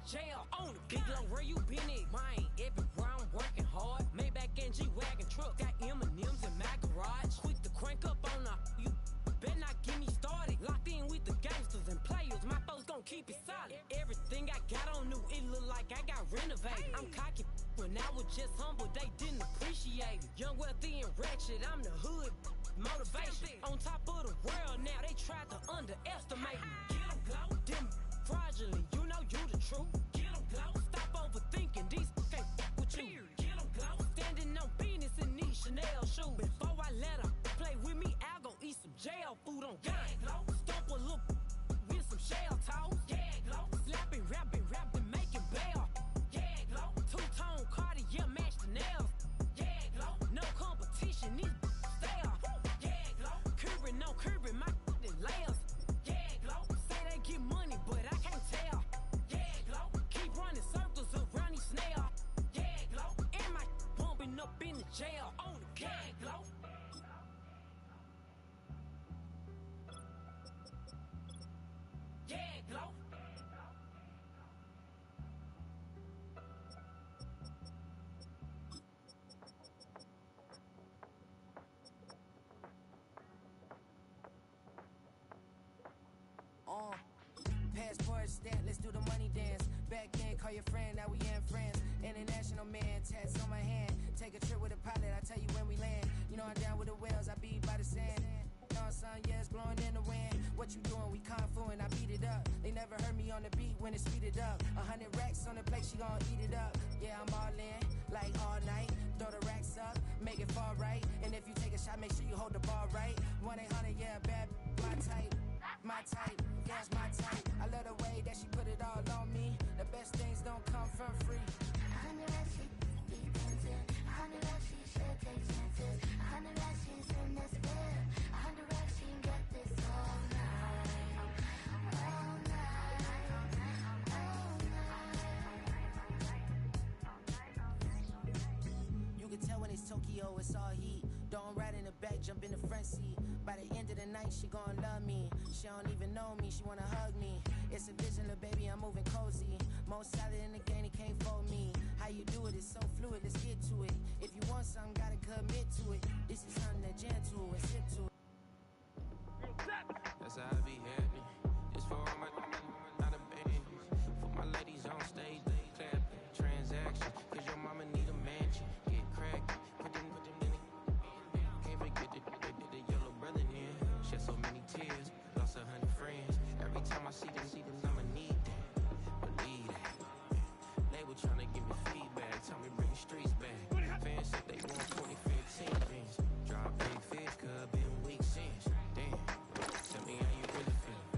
Jail on the big low, where you been at? Mine, everywhere I'm working hard. Maybach and G-Wagon truck, got M&M's in my garage. Quick to crank up on the you better not get me started. Locked in with the gangsters and players, my folks gon' keep it solid. Everything I got on new, it look like I got renovated. I'm cocky when I was just humble, they didn't appreciate it. Young, wealthy, and ratchet, I'm the hood motivation. On top of the world now, they tried to underestimate me. Get 'em, go, them fraudulent, you know you the truth. Get 'em, go, stop overthinking, these can't with you. Get 'em, go, standing on business in these Chanel shoes. Before I let her play with me, I'll go eat some jail food on gang. Stomp a look with some shell toes. jail on the gang, glow. Yeah, glow. Passport stamp, let's do the money dance. Back in, call your friend, now we in France. International man, tats on my hand. Take a trip with a pilot, I tell you when we land. You know I'm down with the whales, I be by the sand. On sun, yeah, it's blowing in the wind. What you doing? We kung fu and I beat it up. They never heard me on the beat when it's speeded up. 100 racks on the plate, she gon' eat it up. Yeah, I'm all in, like all night. Throw the racks up, make it fall right. And if you take a shot, make sure you hold the ball right. 1-800, yeah, bad, my type. My type, yeah, it's my type. I love the way that she put it all on me. The best things don't come from free. 100 racks, she be dancing. 100 racks, she should take chances. 100 racks, she's in this bed. 100 racks, she can get this all night. All night. All night. You can tell when it's Tokyo, it's all heat. Don't ride in the back, jump in the front seat. By the end of the night, she gon' love me. She don't even know me, she wanna hug me. It's a vision, little baby, I'm moving cozy. Most solid in the game, he can't fold me. How you do it, it's so fluid, let's get to it. If you want something, gotta commit to it. This is something that gentle and sip to it. That's how I be happening. It's for all my not a baby. For my ladies on stage, they clap transaction. Cause your mama need a mansion. Get cracked, put them in it. Can't forget the yellow brother in. Shed so many tears, lost 100 friends. Every time I see them, I'ma need that. Believe that. Label tryna give me feedback, tell me bring the streets back. Fans said they want 2015 Vince. Drop big fish, cause been weak since. Damn, tell me how you really feel.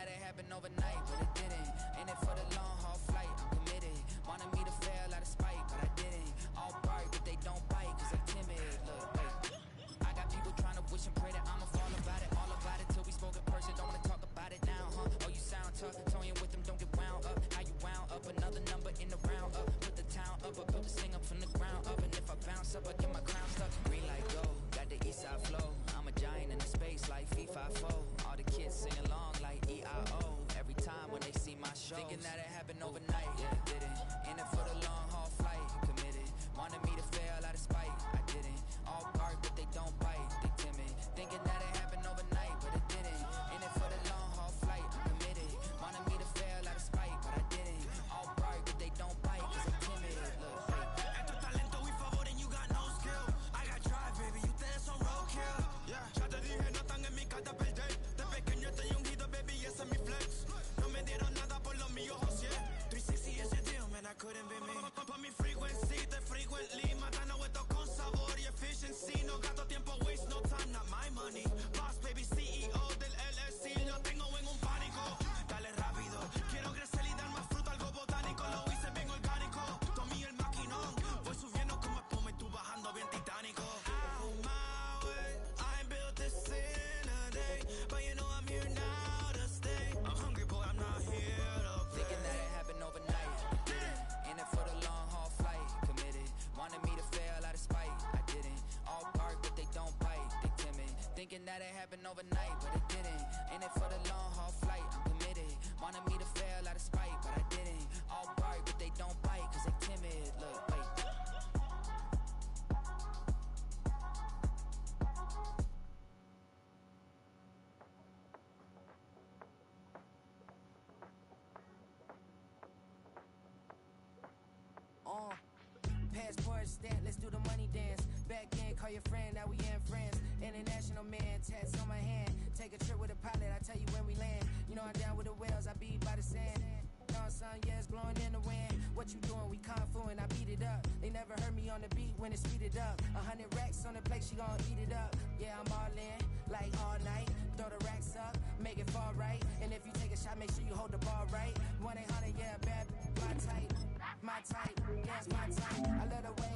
that it happened overnight, but it didn't. In it for the long haul flight, I'm committed. Wanted me to fail out of spite, but I didn't. All bark, but they don't bite, cause they timid. Look, wait. I got people trying to wish and pray that I'ma fall about it. All about it till we spoke in person, don't wanna talk about it now, huh? Oh, you sound tough, toying with them, don't get wound up. How you wound up, another number in the round up. Put the town up, I built this thing up from the ground up. And if I bounce up, I get my crown stuck. Green light go, got the east side flow. I'm a giant in the space like FIFA 4. All the kids sing along like EIO. Every time when they see my show, thinking that it happened overnight, yeah, it didn't. In it for the long haul flight, committed. Wanted me to fail out of spite, I didn't. All bark, but they don't bite, they timid. Thinking that it happened overnight, but it didn't. In it for the long haul flight, I'm committed. Wanted me to fail out of spite, but I didn't. All bark, but they don't bite, cause they timid. Look, Esto es talento y favor and you got no skill. I got drive, baby, ustedes son roadkill. Yeah, ya te dije, no están en mi carta perder. De pequeño estoy ungido, baby, ese es mi flex. No me dieron nada por lo mío, José. 360 is your deal, man, I couldn't be me. Pa' mi frequency, te frequently. Matando esto con sabor y efficiency. No gasto tiempo, waste no time, not my money. Boss, baby, CEO del LLC. Lo tengo en un pánico. Dale rápido, quiero crecer y dar más fruto, algo botánico. Lo hice bien orgánico. Tomé el maquinón. Voy subiendo como espuma y tú bajando bien titánico. Out my way, I ain't built this in a day. But you know I'm here now to stay. I'm hungry, boy, I'm not here to play. thinking that it happened overnight, it didn't. In it for the long haul flight, committed. Wanted me to fail out of spite, I didn't. All bark, but they don't bite, they timid. Thinking that it happened overnight, but it didn't. In it for the long haul flight, I'm committed. Wanted me to fail out of spite, but I didn't. All bark, but they don't bite, cause they timid. Look, wait. Passport stamp, let's do the money dance. Back in, call your friend, now we in France. International man, tats on my hand. Take a trip with a pilot, I tell you when we land. You know I'm down with the whales, I beat by the sand. Dawn sun, yeah, it's blowing in the wind. What you doing? We kung fu and I beat it up. They never heard me on the beat when it's speeded up. 100 racks on the plate, she gon' eat it up. Yeah, I'm all in, like all night. Throw the racks up, make it fall right. And if you take a shot, make sure you hold the ball right. 1-800, yeah, bad, my type, yeah, it's my type. I love the way